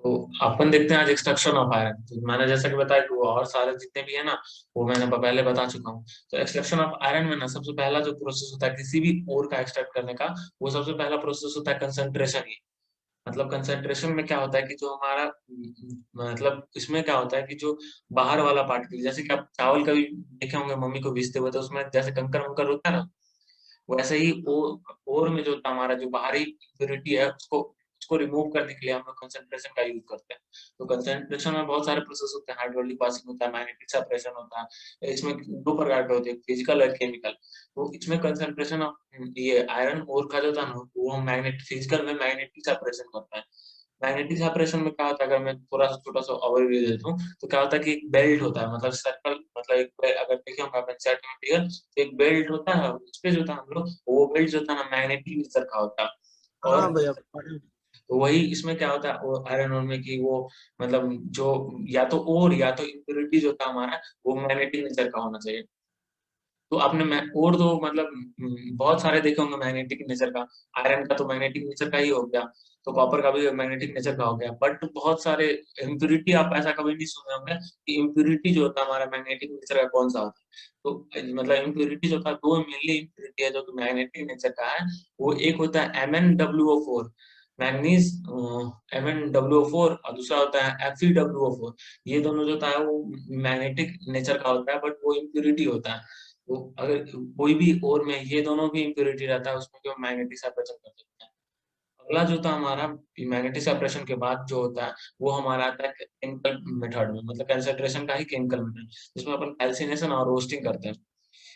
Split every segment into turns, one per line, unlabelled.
तो अपन देखते हैं आज एक्सट्रैक्शन ऑफ आयरन। तो मैंने जैसा कि बताया कि वो और सारे जितने भी है ना, वो मैंने पहले बता चुका हूँ। तो एक्सट्रैक्शन ऑफ आयरन में ना सबसे पहला जो प्रोसेस होता है किसी भी ओर का एक्सट्रैक्ट करने का, वो सबसे पहला प्रोसेस होता है कंसंट्रेशन ही। मतलब कंसंट्रेशन में क्या होता है कि जो हमारा मतलब इसमें क्या होता है कि जो बाहर वाला पार्टिकल, जैसे कि आप चावल कभी देखे होंगे मम्मी को बीसते हुए, तो उसमें जैसे कंकर वंकर होता है ना, वैसे ही ओर में जो हमारा जो बाहरी इम्प्योरिटी है उसको उसको रिमूव करने के लिए हम लोग कंसंट्रेशन का यूज करते हैं। तो कंसंट्रेशन में बहुत सारे प्रोसेस होते हैं, हाइड्रोलिक पासिंग होता है, मैग्नेटिक सेपरेशन होता है। इसमें दो प्रकार के होते हैं, फिजिकल और केमिकल। तो इसमें कंसंट्रेशन ऑफ ये आयरन ओर का जो था ना, वो हम मैग्नेटिक फिजिकल में मैग्नेटिक सेपरेशन करते हैं। मैग्नेटिक सेपरेशन में क्या होता है, अगर मैं थोड़ा सा छोटा सा ओवरव्यू दे दूं, तो क्या होता है कि एक बेल्ट होता है, मतलब सर्कल, मतलब एक अगर देखे होंगे अपन सेट में फिगर, तो एक बेल्ट होता है, उस पे जो था हम लोग, वो बेल्ट जो था ना मैग्नेटिक नेचर का होता है।
हाँ
और
भैया।
तो वही इसमें क्या होता है वो आयरन ओर में कि वो मतलब जो या तो ओर या तो इम्प्योरिटी जो था हमारा, वो मैग्नेटिक नेचर का होना चाहिए। तो आपने और दो मतलब बहुत सारे देखे होंगे मैग्नेटिक नेचर का। आयरन का तो मैग्नेटिक नेचर का ही हो गया, तो कॉपर का भी मैग्नेटिक नेचर का हो गया। बट बहुत सारे इम्प्यूरिटी आप ऐसा कभी नहीं सुने होंगे कि इम्प्यूरिटी जो होता है हमारा मैग्नेटिक नेचर का कौन सा होता है। तो मतलब इम्प्यूरिटी जो था, दो मेनली इम्प्यूरिटी है जो कि मैग्नेटिक नेचर का है। वो एक होता है MnWO4, मैग्नीज, MnWO4, और दूसरा होता है FeWO4। ये दोनों जो था वो मैग्नेटिक नेचर का होता है, बट वो इम्प्यूरिटी होता है। तो अगर कोई भी और में ये दोनों भी इम्प्योरिटी रहता है, उसमें जो मैग्नेटिक सेपरेशन कर देते हैं। अगला जो था हमारा मैग्नेटिक सेपरेशन के बाद जो होता है, वो हमारा आता है केमिकल मेथड में, मतलब कंसंट्रेशन का ही केमिकल मेथड, जिसमें अपन कैल्सिनेशन और रोस्टिंग करते हैं।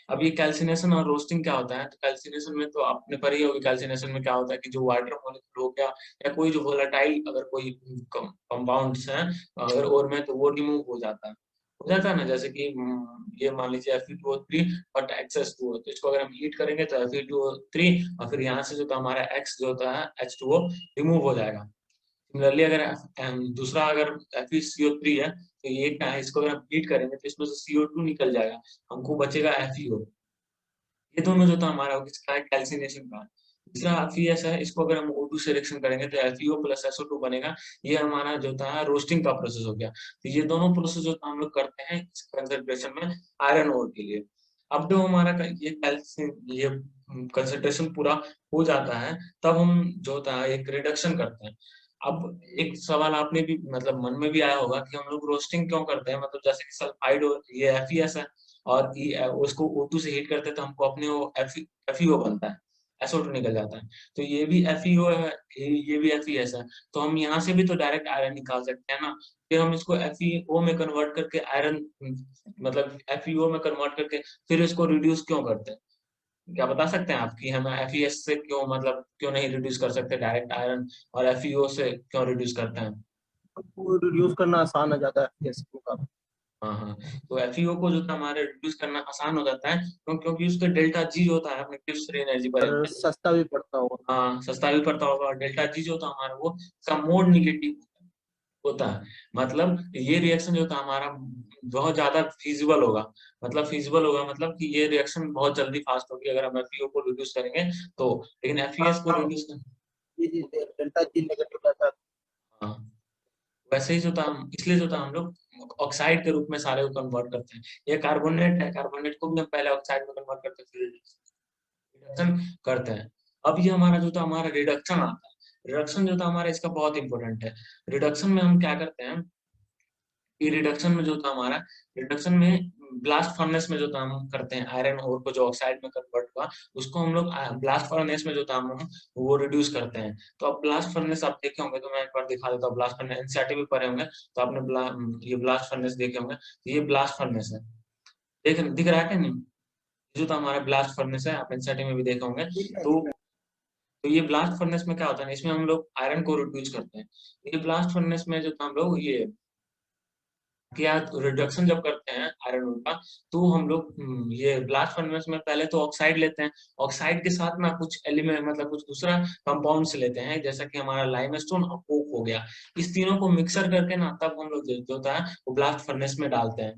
अब ये कैल्सिनेशन और रोस्टिंग क्या होता है, तो कैल्सिनेशन में तो आपने पढ़ी होगी, कैल्सिनेशन में क्या होता है कि जो वाटर मॉलिक्यूल हो गया या कोई जो वोलेटाइल अगर कोई कंपाउंड्स हैं अगर और में, तो वो रिमूव हो जाता है ना। जैसे कि ये मान लीजिए Fe2O3 और X2O, तो इसको अगर हम हीट करेंगे तो Fe2O3, और फिर यहाँ से जो था हमारा X जो होता है H2O रिमूव हो जाएगा। सिमिलरली अगर दूसरा अगर FeCO3 है, तो ये क्या है, इसको अगर हम हीट करेंगे तो इसमें से CO2 निकल जाएगा, हमको बचेगा FeO। ये दोनों जो था हमारा वो किसका है, कैल्सिनेशन का। तीसरा FeS है, इसको अगर हम O2 से रिएक्शन करेंगे तो FeO प्लस SO2 बनेगा। ये हमारा जो था रोस्टिंग का प्रोसेस हो गया। तो ये दोनों प्रोसेस जो हम लोग करते हैं इस कंसंट्रेशन में आयरन ओर के लिए। अब जो हमारा ये कैल्शियम ये कंसंट्रेशन पूरा हो जाता है, तब हम जो होता है एक रिडक्शन करते हैं। अब एक सवाल आपने भी मतलब मन में भी आया होगा कि हम लोग रोस्टिंग क्यों करते हैं, मतलब जैसे कि सल्फाइड और ये FeS है, और उसको O2 से हीट करते हैं तो हमको अपने वो FeO बनता है, SO2 निकल जाता है। तो ये भी FeO है, ये भी FeS है। तो हम यहाँ से भी तो डायरेक्ट आयरन निकाल सकते हैं ना। फिर हम इसको FeO में कन्वर्ट करके आयरन, मतलब FeO में कन्वर्ट करके फिर इसको रिड्यूस क्यों करते हैं। क्या बता सकते हैं आप कि हम FeS से क्यों मतलब क्यों नहीं रिड्यूस कर सकते डायरेक्ट आयरन, और FeO से क्यों रिड्यूस करते हैं।
वो यूज करना आसान हो जाता है जैसे का।
हाँ हाँ। तो FeO को जो था हमारे रिड्यूस करना आसान हो जाता है, क्योंकि उसका डेल्टा जी होता है, अपने गिब्स फ्री एनर्जी पढ़े
और
होंगे।
सस्ता भी पड़ता होगा।
हाँ, सस्ता भी पड़ता होगा, और डेल्टा जी जो होता है हमारा वो इसका मोड निगेटिव होता है। मतलब ये रिएक्शन जो था हमारा बहुत ज्यादा फिजिबल होगा। मतलब फिजिबल होगा मतलब कि ये रिएक्शन बहुत जल्दी फास्ट होगी अगर हम FeO को रिड्यूस करेंगे तो। लेकिन FeS को
हाँ
रिड्यूस,
जी जी, डेल्टा जी नेगेटिव रहता है।
हाँ, वैसे ही जो था हम इसलिए जो था हम लोग ऑक्साइड के रूप में सारे को कन्वर्ट करते हैं। ये कार्बोनेट है, कार्बोनेट को भी हम पहले ऑक्साइड में कन्वर्ट करते हैं, फिर रिडक्शन करते हैं। अब ये हमारा जो था हमारा रिडक्शन आता है। रिडक्शन जो था हमारा इसका बहुत इंपॉर्टेंट है। रिडक्शन में हम क्या करते हैं कि रिडक्शन में जो था हमारा, रिडक्शन में ब्लास्ट फर्नेस में जो था हम करते हैं आयरन ओर को जो ऑक्साइड में कन्वर्ट हुआ, उसको हम लोग ब्लास्ट फर्नेस में जो था हम वो रिड्यूस करते हैं। तो अब ब्लास्ट फर्नेस आप देखे होंगे, तो मैं एक बार दिखा देता हूँ। ब्लास्ट फर्नेस एनसीईआरटी भी पढ़े होंगे, तो आपने ये ब्लास्ट फर्नेस देखे होंगे, तो ये ब्लास्ट फर्नेस है। देख दिख रहा है क्या नहीं, जो था हमारा ब्लास्ट फर्नेस है, आप एनसीईआरटी में भी देखे होंगे।
ठीक है
तो
ठीक है।
तो ये ब्लास्ट फर्नेस में क्या होता है, इसमें हम लोग आयरन को रिड्यूस करते हैं। ये ब्लास्ट फर्नेस में जो था हम लोग ये क्या रिडक्शन जब करते हैं आयरन ओर का, तो हम लोग ये ब्लास्ट फर्नेस में पहले तो ऑक्साइड लेते हैं। ऑक्साइड के साथ ना कुछ एलिमेंट मतलब कुछ दूसरा कंपाउंड्स लेते हैं, जैसा कि हमारा लाइमस्टोन और कोक हो गया। इस तीनों को मिक्सर करके ना तब हम लोग जो होता है वो ब्लास्ट फर्नेस में डालते हैं।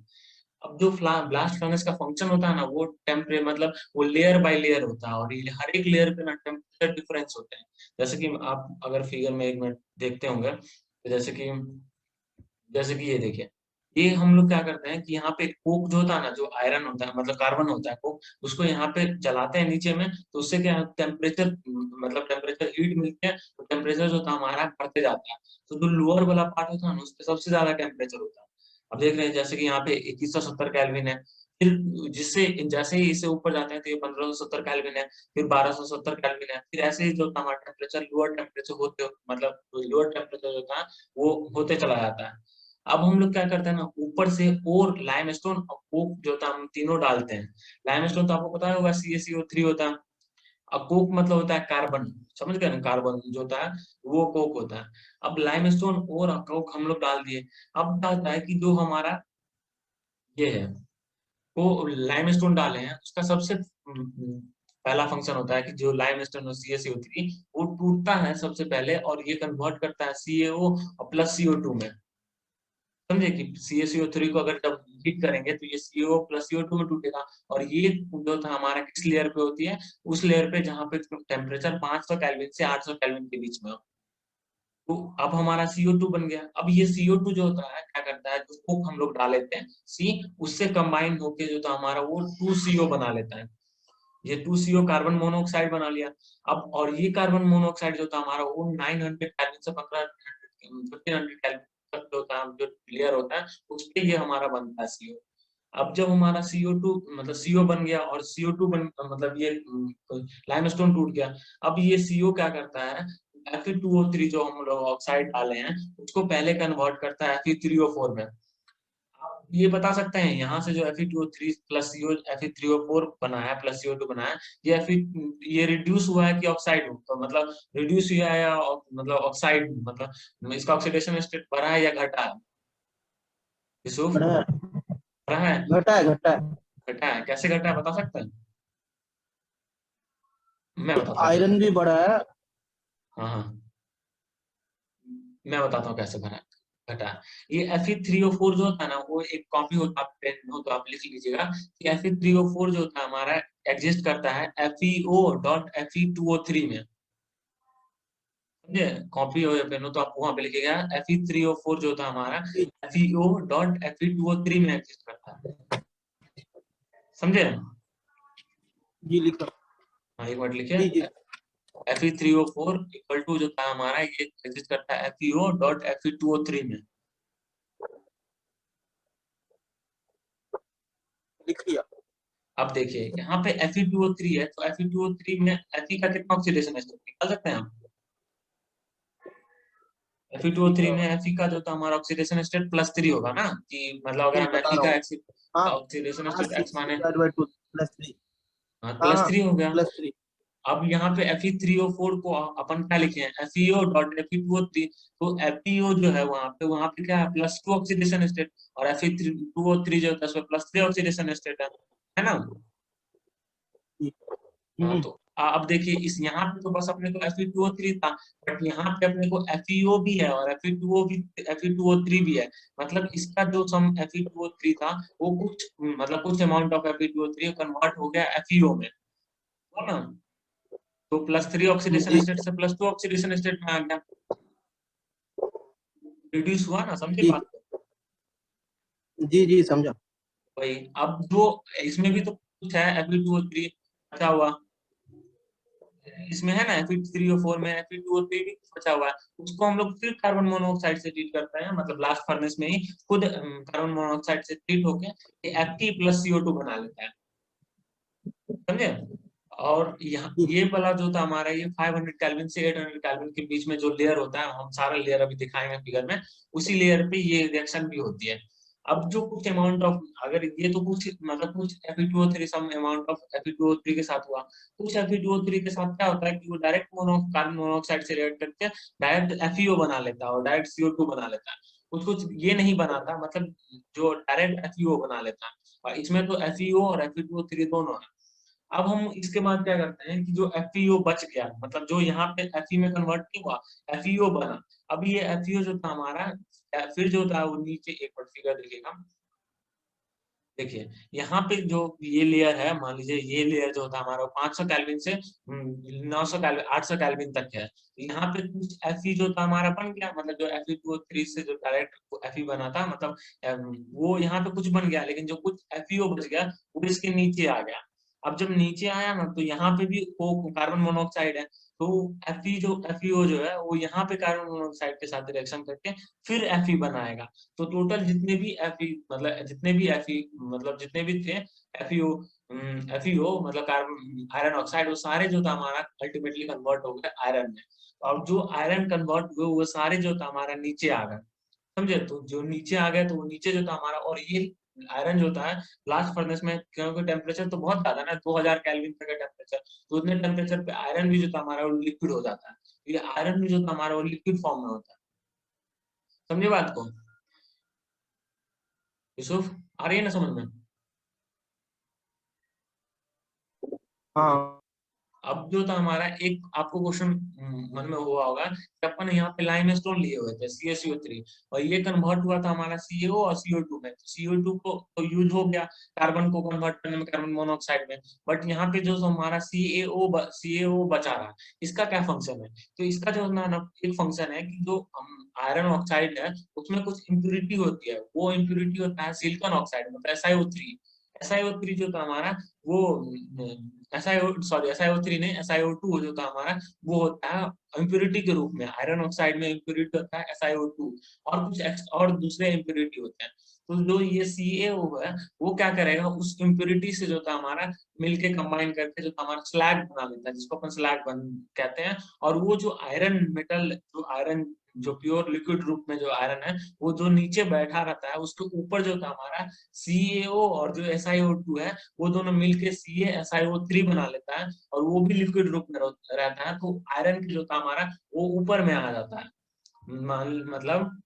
अब जो ब्लास्ट फर्नेस का फंक्शन होता है ना, वो टेम्परे मतलब वो लेयर बाय लेयर होता है, और ये हर एक लेयर पे ना टेम्परेचर डिफरेंस होते हैं। जैसे कि आप अगर फिगर में एक मिनट देखते होंगे, जैसे कि ये देखिए, ये हम लोग क्या करते हैं कि यहाँ पे कोक जो होता है ना, जो आयरन होता है मतलब कार्बन होता है कोक, उसको यहाँ पे जलाते हैं नीचे में, तो उससे क्या टेम्परेचर मतलब टेम्परेचर हीट मिलती है, तो टेम्परेचर जो होता है हमारा बढ़ते जाता है। तो जो लोअर वाला पार्ट होता है ना, उस पे सबसे ज्यादा टेम्परेचर होता है। अब देख रहे हैं जैसे कि यहाँ पे 2170 केल्विन है, फिर जिससे जैसे ही इससे ऊपर जाते हैं तो ये 1570 केल्विन है, फिर 1270 केल्विन है, फिर ऐसे ही जो हमारा टेम्परेचर लोअर टेम्परेचर होते मतलब लोअर टेम्परेचर होता है वो होते चला जाता है। अब हम लोग क्या करते हैं ना, ऊपर से और लाइमस्टोन और कोक जो होता है हम तीनों डालते हैं। लाइमस्टोन तो आपको पता होगा CaCO3 होता है। अब कोक मतलब होता है कार्बन, समझ गए ना, कार्बन जो होता है वो कोक होता है। अब लाइमस्टोन और कोक हम लोग डाल दिए। अब क्या होता है कि जो हमारा ये है, वो लाइमस्टोन डाले हैं, उसका सबसे पहला फंक्शन होता है कि जो लाइमस्टोन और CaCO3 वो टूटता है सबसे पहले, और ये कन्वर्ट करता है CaO और प्लस CO2 में। समझे कि CaCO3 को अगर जब हीट करेंगे तो ये CO प्लस CO2 में टूटेगा, और ये जो था हमारा किस लेयर पे होती है, उस लेयर पे जहाँ पे टेम्परेचर 500 केल्विन से 800 केल्विन के बीच में हो। तो अब हमारा CO2 बन गया। अब ये CO2 जो होता है क्या करता है, जो कोक हम लोग डाल लेते हैं C, उससे कंबाइन होके जो था हमारा वो 2CO बना लेता है। ये 2CO कार्बन मोनोऑक्साइड बना लिया। अब और ये कार्बन मोनोऑक्साइड जो था हमारा वो 900 केल्विन से 1500 केल्विन तक जो था जो लेयर होता है उस पे ये हमारा बनता है CO। अब जब हमारा CO2 मतलब CO बन गया और CO2 बन मतलब ये लाइमस्टोन टूट गया। अब ये CO क्या करता है, Fe2O3 जो हम लोग ऑक्साइड डाले हैं उसको पहले कन्वर्ट करता है Fe3O4 में। आप ये बता सकते हैं यहाँ से जो Fe2O3 प्लस CO Fe3O4 बना है प्लस CO2 बना है, ये Fe ये रिड्यूस हुआ है कि ऑक्साइड तो मतलब रिड्यूस हुआ है या मतलब ऑक्साइड मतलब इसका ऑक्सीडेशन स्टेट बढ़ा है या घटा है? यूसुफ,
बढ़ा है,
बढ़ा है?
घटा है, घटा है।
घटा है, कैसे घटा है बता सकते हैं? मैं बताता हूँ
आयरन भी बढ़ा है।
हाँ हाँ, मैं बताता हूँ कैसे भरा घटा है। ये Fe3O4 जो होता है ना, वो एक कॉपी होता है, पेन हो तो आप लिख लीजिएगा कि Fe3O4 जो होता है हमारा एग्जिस्ट करता है FeO.Fe2O3 में। समझे? कॉपी हो या पेन हो तो आप वहां पे लिखिएगा Fe3O4 जो होता है हमारा
जी
FeO.Fe2O3 में एग्जिस्ट करता है। समझे?
जी, लिखो।
हाँ एक मिनट लिखिए।
जी जी,
Fe3O4 इक्वल टू जो था हमारा ये एग्जिस्ट करता है FeO.Fe2O3 में।
लिख लिया।
अब देखिए यहाँ पे Fe2O3 है, तो Fe2O3 में Fe का कितना ऑक्सीडेशन स्टेट निकाल सकते हैं आप? Fe2O3 में Fe का जो था हमारा ऑक्सीडेशन स्टेट +3 होगा ना, कि मतलब अगर
जी,
हम
बता
Fe
रहा
का
हूँ। हाँ
ऑक्सीडेशन
हाँ,
स्टेट X
सिक्स
माने,
divide by two plus three.
हाँ
हाँ हाँ,
+3 हो गया।
+3।
अब यहाँ पे Fe3O4 को अपन क्या लिखे हैं, FeO.Fe2O3, तो FeO जो है वहां पे क्या है +2 ऑक्सीडेशन स्टेट, और Fe2O3 जो होता है उसमें +3 ऑक्सीडेशन स्टेट है ना?
जी।
हाँ तो अब देखिए इस यहाँ पे तो बस अपने को Fe2O3 था, बट यहाँ पे अपने को FeO भी है और Fe2O3 भी है। मतलब इसका जो सम Fe2O3 था वो कुछ मतलब कुछ अमाउंट ऑफ Fe2O3 कन्वर्ट हो गया FeO में, हो ना? तो +3 ऑक्सीडेशन
जी
स्टेट से +2 ऑक्सीडेशन स्टेट में आ गया, रिड्यूस हुआ ना, समझे
जी
बात को?
जी जी, समझा।
वही अब जो इसमें भी तो कुछ है Fe2O3 बचा हुआ, इसमें है ना Fe3O4 में Fe2O3 भी बचा हुआ है, उसको हम लोग फिर कार्बन मोनोऑक्साइड से ट्रीट करते हैं, मतलब ब्लास्ट फर्नेस में ही खुद कार्बन मोनोऑक्साइड से ट्रीट होके Fe+CO2 बना लेता है। समझे? और यहाँ
जी
ये वाला जो था हमारा ये 500 केल्विन से 800 केल्विन के बीच में जो लेयर होता है, हम सारा लेयर अभी दिखाएंगे फिगर में, उसी लेयर पे ये रिएक्शन भी होती है। अब जो कुछ अमाउंट ऑफ अगर ये तो कुछ मतलब कुछ Fe2O3 some amount of Fe2O3 के साथ हुआ, कुछ Fe2O3 के साथ क्या होता है कि वो डायरेक्ट कार्बन मोनोऑक्साइड से रिएक्ट करके डायरेक्ट FeO बना लेता है और डायरेक्ट CO2 बना लेता है। कुछ कुछ ये नहीं बनाता, मतलब जो डायरेक्ट FeO बना लेता है, और इसमें तो FeO और Fe2O3 दोनों है। अब हम इसके बाद क्या करते हैं कि जो FeO बच गया, मतलब जो यहाँ पे Fe में कन्वर्ट नहीं हुआ, FeO बना। अब ये FeO जो था हमारा फिर जो था वो नीचे एक बार फिगर देखिएगा, देखिए, यहाँ पे जो ये लेयर है, मान लीजिए ये लेयर जो होता है हमारा 500 केल्विन से 900 केल्विन 800 केल्विन तक है। यहाँ पे कुछ Fe जो था हमारा बन गया, मतलब जो Fe2O3 से जो डायरेक्ट Fe बना था, मतलब वो यहाँ पे कुछ बन गया, लेकिन जो कुछ FeO बच गया वो इसके नीचे आ गया। अब जब नीचे आया ना, तो यहाँ पे भी वो कार्बन मोनोऑक्साइड है, तो FeO जो है वो यहाँ पे कार्बन मोनोऑक्साइड के साथ रिएक्शन करके फिर Fe बनाएगा। तो टोटल जितने भी जितने भी थे FeO, मतलब कार्बन आयरन ऑक्साइड, वो सारे जो था हमारा अल्टीमेटली कन्वर्ट हो गए आयरन में। और जो आयरन कन्वर्ट हुए वो सारे जो था हमारा नीचे आ गए, समझे? तो जो नीचे आ गए तो वो नीचे जो था हमारा, और ये आयरन जो होता है ब्लास्ट फर्नेस में, क्योंकि टेम्परेचर तो बहुत ज्यादा ना, 2000 केल्विन तक का टेम्परेचर, तो उतने टेम्परेचर पे आयरन भी जो था हमारा वो लिक्विड हो जाता है। तो ये आयरन भी जो था हमारा वो लिक्विड फॉर्म में होता है। समझे बात को यूसुफ? आ रही है ना समझ में?
हाँ
अब जो था हमारा एक आपको क्वेश्चन मन में हुआ होगा कि अपन यहाँ पे लाइमस्टोन लिए हुए थे CaCO3, और ये कन्वर्ट हुआ था हमारा CaO और CO2 में। तो CO2 को तो यूज हो गया कार्बन को कन्वर्ट करने में, कार्बन मोनोऑक्साइड में, बट यहाँ पे जो हमारा CaO बचा रहा, इसका क्या फंक्शन है? तो इसका जो ना एक फंक्शन है कि जो आयरन ऑक्साइड है उसमें कुछ इम्प्यूरिटी होती है, वो इम्प्यूरिटी होता है सिलिकॉन ऑक्साइड, मतलब SiO3। SiO3 जो था हमारा वो SiO3 नहीं, SiO2 जो था हमारा वो होता है इम्प्योरिटी के रूप में, आयरन ऑक्साइड में इम्प्योरिटी होता है SiO2, और और दूसरे इम्प्योरिटी होते हैं। तो जो ये CaO है वो क्या करेगा, उस इम्प्योरिटी से जो था हमारा मिलके कंबाइन करके जो था हमारा स्लैग बना लेता है, जिसको अपन स्लैग बन कहते हैं। और वो जो आयरन जो प्योर लिक्विड रूप में जो आयरन है, वो जो नीचे बैठा रहता है उसके ऊपर जो था हमारा CaO और जो SiO2 है, वो दोनों मिलके CaSiO3 बना लेता है, और वो भी लिक्विड रूप में रहता है। तो आयरन की जो था हमारा वो ऊपर में आ जाता है। मतलब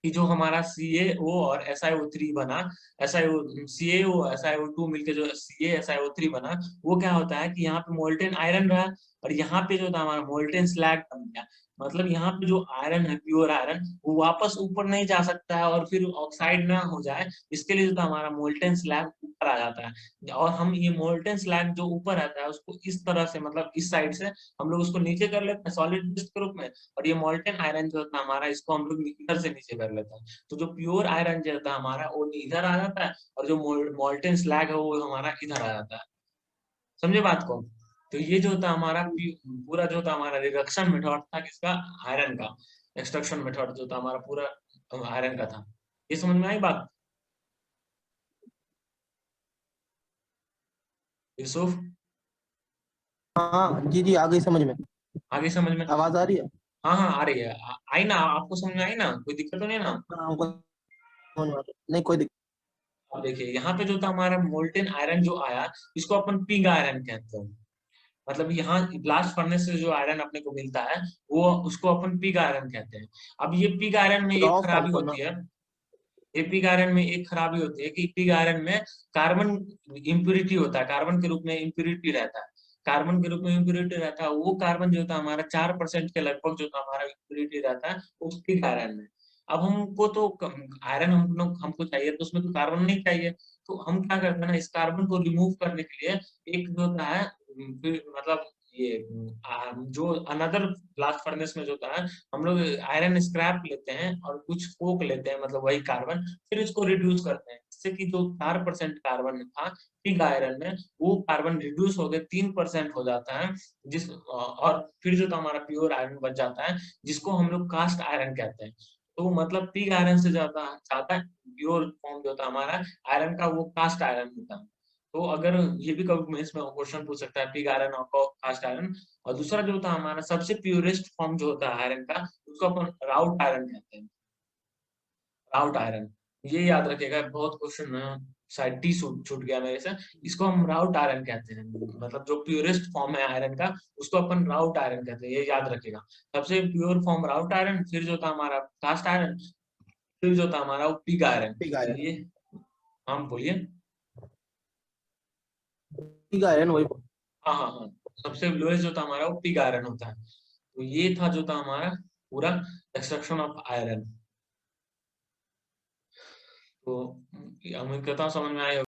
कि जो हमारा CaO और SiO3 बना, CaO SiO2 मिलके जो CaSiO3 बना, वो क्या होता है कि यहाँ पे मोल्टेन आयरन रहा, और यहाँ पे जो था हमारा मोल्टेन स्लैग बन गया। मतलब यहाँ पे जो आयरन है, प्योर आयरन, वो वापस ऊपर नहीं जा सकता है और फिर ऑक्साइड ना हो जाए, इसके लिए जो था हमारा मोल्टेन स्लैग ऊपर आ जाता है। और हम ये मोल्टेन स्लैग जो ऊपर रहता है उसको इस तरह से, मतलब इस साइड से हम लोग उसको नीचे कर लेते हैं सॉलिड डिस्क के रूप में, और ये मोल्टेन आयरन जो होता है हमारा, इसको हम लोग इधर से नीचे कर लेते हैं। तो जो प्योर आयरन जो होता है हमारा वो इधर आ जाता है, और जो मोल्टेन स्लैग है वो हमारा इधर आ जाता है। समझे बात को? तो ये जो था हमारा पूरा जो था हमारा रिडक्शन मेथड था किसका, आयरन का। एक्सट्रैक्शन मेथड जो था हमारा पूरा आयरन का था। ये समझ में आई बात यूसुफ?
हाँ जी जी, आ गई समझ में।
आगे समझ में?
आवाज आ रही है?
हाँ हाँ आ रही है। आई ना आपको समझ में? आई ना? कोई दिक्कत तो नहीं ना?
हाँ हमको समझ में आ रही है। नहीं कोई दिक्कत।
अब देखिए यहाँ पे जो था हमारा मोल्टेन आयरन जो आया, इसको अपन पिग आयरन कहते हैं। मतलब यहाँ ब्लास्ट फर्नेस से जो आयरन अपने को मिलता है, वो उसको अपन पिग आयरन कहते हैं। अब ये पिग आयरन में एक
रॉ फॉर्म
खराबी
को ना।
होती है, ये पिग आयरन में एक खराबी होती है कि पिग आयरन में कार्बन इम्प्यूरिटी होता है, कार्बन के रूप में इम्प्यूरिटी रहता है। कार्बन के रूप में इम्प्यूरिटी रहता है, वो कार्बन जो था हमारा 4% के लगभग जो था हमारा इम्प्यूरिटी रहता है उस पिग आयरन में। अब हमको तो आयरन हमको चाहिए, तो उसमें तो कार्बन नहीं चाहिए। तो हम क्या करते हैं ना, इस कार्बन को रिमूव करने के लिए एक जो होता है मतलब ये जो अनदर ब्लास्ट फर्नेस में जो होता है, हम लोग आयरन स्क्रैप लेते हैं और कुछ कोक लेते हैं, मतलब वही कार्बन, फिर इसको रिड्यूस करते हैं, जिससे कि जो 4% कार्बन था पिग आयरन में, वो कार्बन रिड्यूस हो गए 3% हो जाता है। और फिर जो तो हमारा प्योर आयरन बच जाता है, जिसको हम लोग कास्ट आयरन कहते हैं। तो मतलब पिग आयरन से ज्यादा ज्यादा प्योर फॉर्म जो था हमारा आयरन का, वो कास्ट आयरन होता है। तो अगर ये भी कभी मेंस में क्वेश्चन पूछ सकता है, पिग आयरन और कास्ट आयरन। और दूसरा जो होता है हमारा सबसे प्योरेस्ट फॉर्म जो होता है आयरन का, उसको अपन राउट आयरन कहते हैं। राउट आयरन, ये याद रखिएगा, बहुत क्वेश्चन शायद टी छूट गया मेरे से। इसको हम राउट आयरन कहते हैं, मतलब जो प्योरेस्ट फॉर्म है आयरन का, उसको अपन राउट आयरन कहते हैं, ये याद रखिएगा। सबसे प्योर फॉर्म राउट आयरन, फिर जो था हमारा कास्ट आयरन, फिर जो था हमारा वो पिग आयरन।
पिग
तो
आयरन।
ये हम बोलिए।
पिग आयरन वही।
हाँ हाँ हाँ, सबसे लोएस्ट जो था हमारा वो पिग आयरन होता है। तो ये था जो था हमारा पूरा एक्सट्रैक्शन ऑफ आयरन। तो उम्मीद करता हूँ समझ में आई हो